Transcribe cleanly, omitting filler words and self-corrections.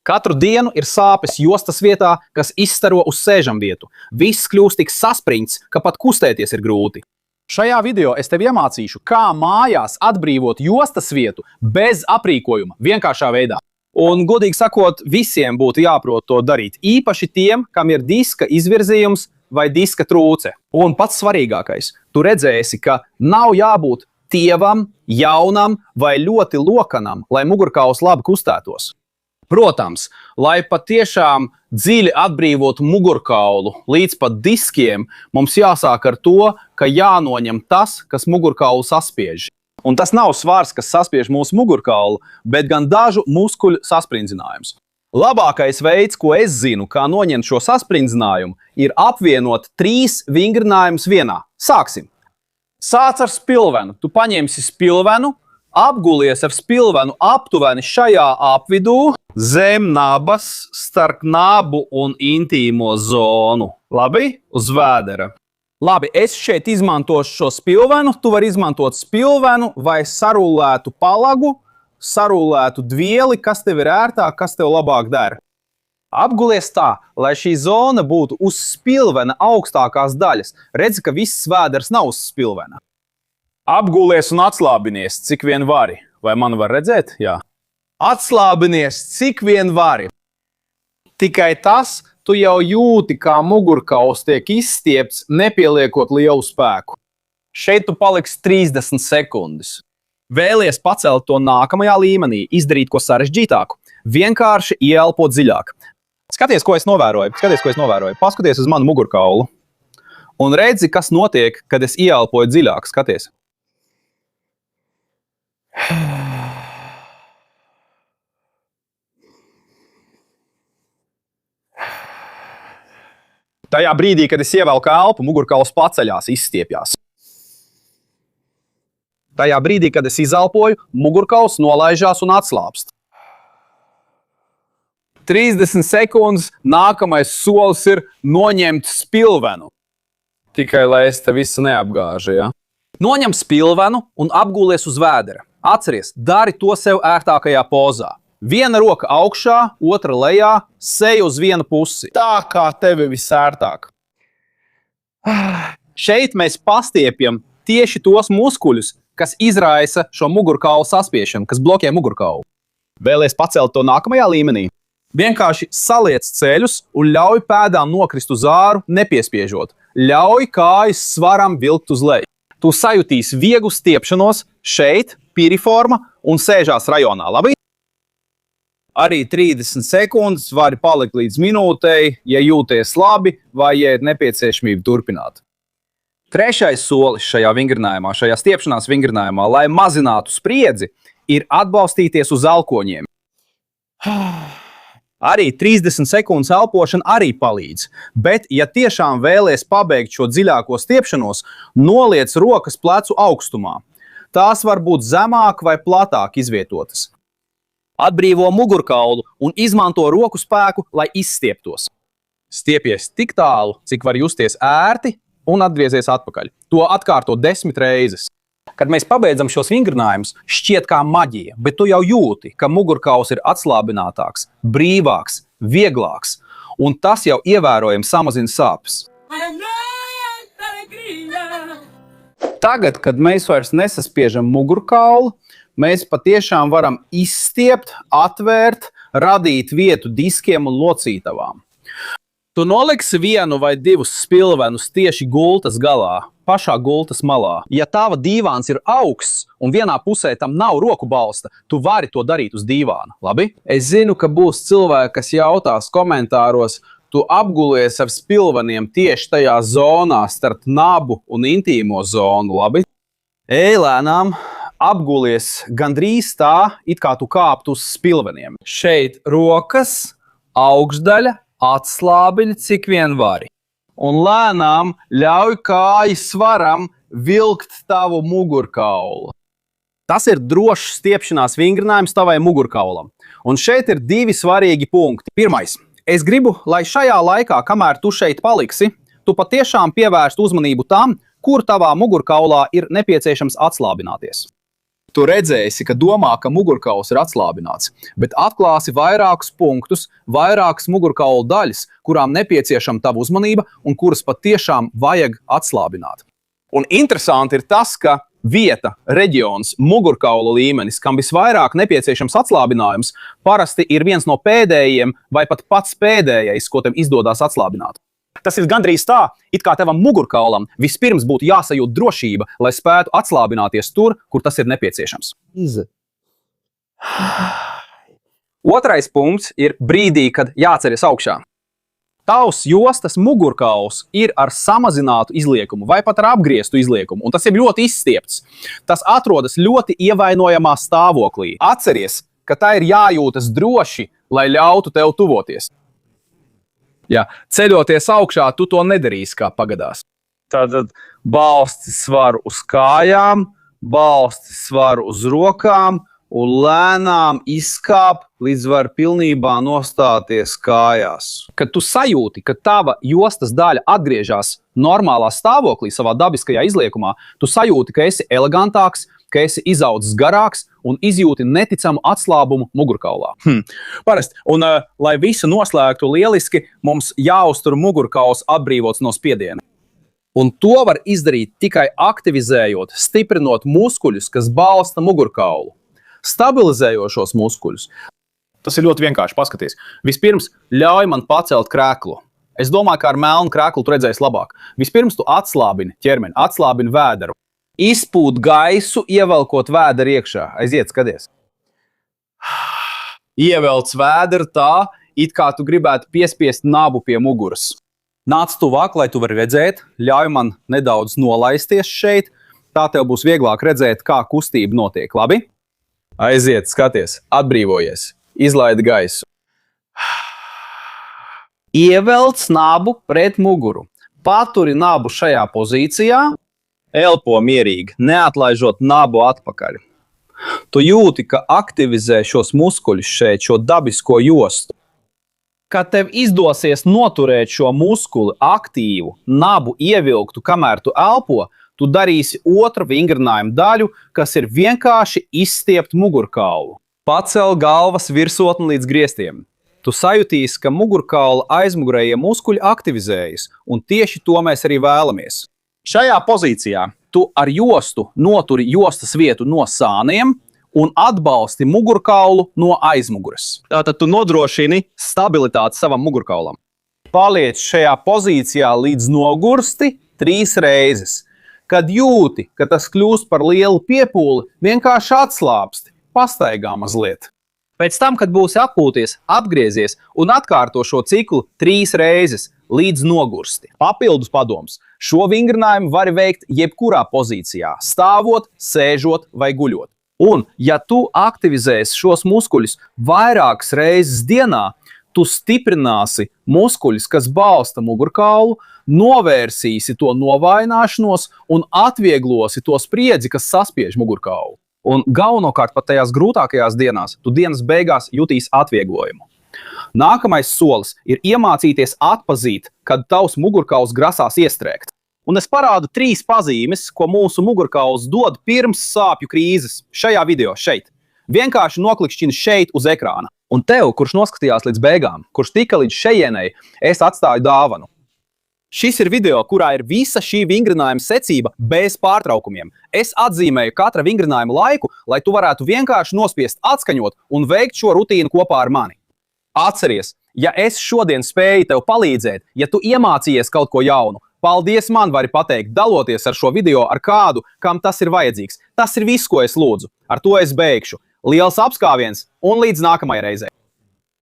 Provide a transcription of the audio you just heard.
Katru dienu ir sāpes jostas vietā, kas izstaro uz sēžamvietu. Viss kļūst tik saspringts, ka pat kustēties ir grūti. Šajā video es tev iemācīšu, kā mājās atbrīvot jostas vietu bez aprīkojuma, vienkāršā veidā. Un, godīgi sakot, visiem būtu jāprot to darīt. Īpaši tiem, kam ir diska izvirzījums vai diska trūce. Un pats svarīgākais, tu redzēsi, ka nav jābūt tievam, jaunam vai ļoti lokanam, lai mugurkauls labi kustētos. Protams, lai patiešām dziļi atbrīvotu mugurkaulu līdz pat diskiem, mums jāsāk ar to, ka jānoņem tas, kas mugurkaulu saspiež. Un tas nav svars, kas saspiež mūsu mugurkaulu, bet gan dažu muskuļu saspringzinājums. Labākais veids, ko es zinu, kā noņemt šo saspringzinājumu, ir apvienot 3 vingrinājumus vienā. Sāksim! Sāc ar spilvenu. Tu paņemsi spilvenu, apgulies ar spilvenu aptuveni šajā apvidū, zem nabas, starp nabu un intīmo zonu. Labi? Uz vēdera. Labi, es šeit izmantošu šo spilvenu. Tu vari izmantot spilvenu vai sarulētu palagu, sarulētu dvieli, kas tev ir ērtāk, kas tev labāk der. Apgulies tā, lai šī zona būtu uz spilvena augstākās daļas. Redzi, ka viss vēders nav uz spilvena. Apgulies un atslābinies, cik vien vari. Vai man var redzēt? Jā. Atslābinies, cik vien vari. Tikai tas, tu jau jūti, kā mugurkauls tiek izstiepts, nepieliekot lielu spēku. Šeit tu paliksi 30 sekundes. Vēlies pacelt to nākamajā līmenī, izdarīt ko sarežģītāku. Vienkārši ieelpot dziļāk. Skaties, ko es novēroju. Paskaties uz manu mugurkaulu. Un redzi, kas notiek, kad es ieelpoju dziļāk. Skaties. Tajā brīdī, kad es ievelku elpu, mugurkauls paceļās, izstiepjās. Tajā brīdī, kad es izelpoju, mugurkauls nolaižās un atslāpst. 30 sekundes, nākamais solis ir noņemt spilvenu. Tikai, lai es te visu neapgāžu, ja? Noņem spilvenu un apgulies uz vēdera. Atceries, dari to sev ērtākajā pozā. Viena roka augšā, otra lejā, seja uz vienu pusi. Tā kā tev ir visērtāk. Šeit mēs pastiepjam tieši tos muskuļus, kas izraisa šo mugurkaulu saspiešanu, kas bloķē mugurkaulu. Vēlies pacelt to nākamajā līmenī? Vienkārši saliec ceļus un ļauj pēdām nokrist uz āru, nepiespiežot. Ļauj kājas svaram vilkt uz leju. Tu sajutīsi vieglu stiepšanos šeit, piriforma un sēžās rajonā, labi? Arī 30 sekundes vari palikt līdz minūtei, ja jūties labi vai ja ir nepieciešamība turpināt. Trešais solis šajā vingrinājumā, šajā stiepšanās vingrinājumā, lai mazinātu spriedzi, ir atbalstīties uz elkoņiem. Arī 30 sekundes elpošana arī palīdz, bet, ja tiešām vēlies pabeigt šo dziļāko stiepšanos, noliec rokas plecu augstumā. Tās var būt zemāk vai platāk izvietotas. Atbrīvo mugurkaulu un izmanto roku spēku, lai izstieptos. Stiepies tik tālu, cik var justies ērti un atgriezies atpakaļ. To atkārto 10 reizes. Kad mēs pabeidzam šos vingrinājumus, šķiet kā maģija, bet tu jau jūti, ka mugurkauls ir atslābinātāks, brīvāks, vieglāks, un tas jau ievērojami samazina sāpes. Tagad, kad mēs vairs nesaspiežam mugurkaulu, mēs patiešām varam izstiept, atvērt, radīt vietu diskiem un locītavām. Tu noliksi 1 vai 2 spilvenus tieši gultas galā, pašā gultas malā. Ja tava dīvāns ir augsts un vienā pusē tam nav roku balsta, tu vari to darīt uz dīvāna, labi? Es zinu, ka būs cilvēki, kas jautās komentāros, tu apgulies ar spilveniem tieši tajā zonā starp nabu un intīmo zonu, labi? Ej lēnām, apgulies gandrīz tā, it kā tu kāptu uz spilveniem. Šeit rokas, augšdaļa, atslābiņi, cik vien vari. Un lēnām ļauj kājas svaram vilkt tavu mugurkaulu. Tas ir drošs stiepšanās vingrinājums tavai mugurkaulam. Un šeit ir 2 svarīgi punkti. Pirmais. Es gribu, lai šajā laikā, kamēr tu šeit paliksi, tu patiešām pievērst uzmanību tam, kur tavā mugurkaulā ir nepieciešams atslābināties. Tu redzēsi, ka domā, ka mugurkauls ir atslābināts, bet atklāsi vairākus punktus, vairākas mugurkaula daļas, kurām nepieciešama tava uzmanība un kuras patiešām vajag atslābināt. Un interesanti ir tas, ka vieta, reģions, mugurkaula līmenis, kam visvairāk nepieciešams atslābinājums, parasti ir viens no pēdējiem vai pat pats pēdējais, ko tev izdodas atslābināt. Tas ir gandrīz tā, it kā tavam mugurkaulam vispirms būtu jāsajūt drošība, lai spētu atslābināties tur, kur tas ir nepieciešams. Otrais punkts ir brīdī, kad jāceļas augšā. Tavs jostas mugurkauls ir ar samazinātu izliekumu vai pat ar apgrieztu izliekumu, un tas ir ļoti izstiepts. Tas atrodas ļoti ievainojamā stāvoklī. Atceries, ka tā ir jājūtas droši, lai ļautu tev tuvoties. Ja ceļoties augšā, tu to nedarīsi kā pagadās. Tātad balsti svaru uz kājām, balsti svaru uz rokām un lēnām izkāp, līdz var pilnībā nostāties kājās. Kad tu sajūti, ka tava jostas daļa atgriežas normālā stāvoklī, savā dabiskajā izliekumā, tu sajūti, ka esi elegantāks, ka esi izaudzis garāks un izjūti neticamu atslābumu mugurkaulā. Parasti. Un, lai visu noslēgtu lieliski, mums jāuztur mugurkauls atbrīvots no spiediena. Un to var izdarīt tikai aktivizējot, stiprinot muskuļus, kas balsta mugurkaulu. Stabilizējošos muskuļus. Tas ir ļoti vienkārši, paskaties. Vispirms ļauj man pacelt krēklu. Es domāju, ka ar melnu krēklu tu redzēsi labāk. Vispirms tu atslābini ķermeni, atslābini vēderu. Izpūt gaisu, ievelkot vēderu iekšā. Aiziet, skaties. Ievelc vēderu tā, it kā tu gribētu piespiest nabu pie muguras. Nāc tuvāk, lai tu vari redzēt. Ļauj man nedaudz nolaisties šeit. Tā tev būs vieglāk redzēt, kā kustība notiek. Labi? Aiziet, skaties, atbrīvojies. Izlaidi gaisu. Ievelc nabu pret muguru. Paturi nabu šajā pozīcijā. Elpo mierīgi, neatlaižot nabu atpakaļ. Tu jūti, ka aktivizē šos muskuļus šeit, šo dabisko jostu. Kad tev izdosies noturēt šo muskuli aktīvu, nabu ievilktu, kamēr tu elpo, tu darīsi otru vingrinājumu daļu, kas ir vienkārši izstiept mugurkaulu. Pacel galvas virsotni līdz griestiem. Tu sajutīsi, ka mugurkaula aizmugurējie muskuļi aktivizējas, un tieši to mēs arī vēlamies. Šajā pozīcijā tu ar jostu noturi jostas vietu no sāniem un atbalsti mugurkaulu no aizmuguras. Tātad tu nodrošini stabilitāti savam mugurkaulam. Paliec šajā pozīcijā līdz nogursti 3 reizes. Kad jūti, ka tas kļūst par lielu piepūli, vienkārši atslābsti, pastaigā mazliet. Pēc tam, kad būsi atpūties, atgriezies un atkārto šo ciklu 3 reizes līdz nogursti. Papildus padoms. Šo vingrinājumu vari veikt jebkurā pozīcijā, stāvot, sēžot vai guļot. Un, ja tu aktivizēsi šos muskuļus vairākas reizes dienā, tu stiprināsi muskuļus, kas balsta mugurkaulu, novērsīsi to novājināšanos un atvieglosi to spriedzi, kas saspiež mugurkaulu. Un galvenokārt pat tajās grūtākajās dienās, tu dienas beigās jutīsi atvieglojumu. Nākamais solis ir iemācīties atpazīt, kad tavs mugurkauls grasās iestrēgt. Un es parādu 3 pazīmes, ko mūsu mugurkauls dod pirms sāpju krīzes. Šajā video, šeit. Vienkārši noklikšķini šeit uz ekrāna. Un tev, kurš noskatījās līdz beigām, kurš tika līdz šejienei, es atstāju dāvanu. Šis ir video, kurā ir visa šī vingrinājuma secība bez pārtraukumiem. Es atzīmēju katra vingrinājuma laiku, lai tu varētu vienkārši nospiest atskaņot un veikt šo rutīnu kopā ar mani. Atceries, ja es šodien spēju tev palīdzēt, ja tu iemācījies kaut ko jaunu, paldies man vari pateikt, daloties ar šo video ar kādu, kam tas ir vajadzīgs. Tas ir viss, ko es lūdzu. Ar to es beigšu. Liels apskāviens un līdz nākamajai reizei!